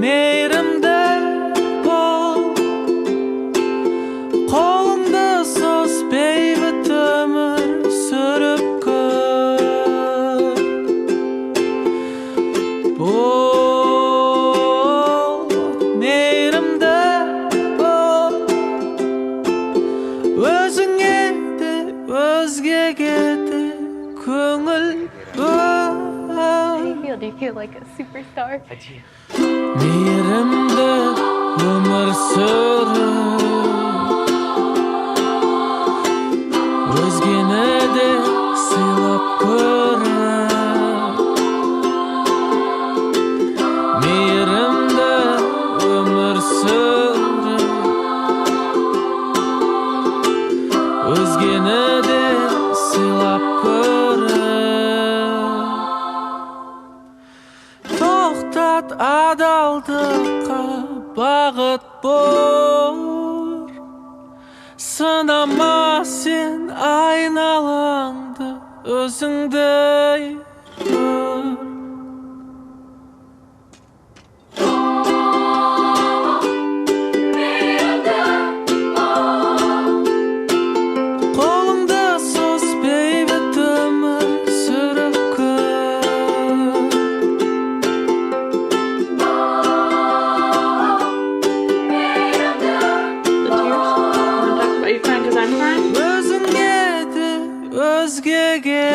мейірімді бол, қолыңды сос бейбіт өмір сүріп көр. Бол, мейірімді бол, өзіңе де өзгеге де көңіл бөл. Do you feel like a superstar? I do. Мейірімді өмір сүріп, өзгені де сыйлап көріп. Мейірімді өмір сүріп, өзгені де сыйлап көріп. Тоқтат адалдыққа бағыт бол, сынама сен айналаңды өзіңді көр. Қолыңды сос бейбіт өмір сүріп көр. Are you crying because I'm crying? Өзіңе де өзгеге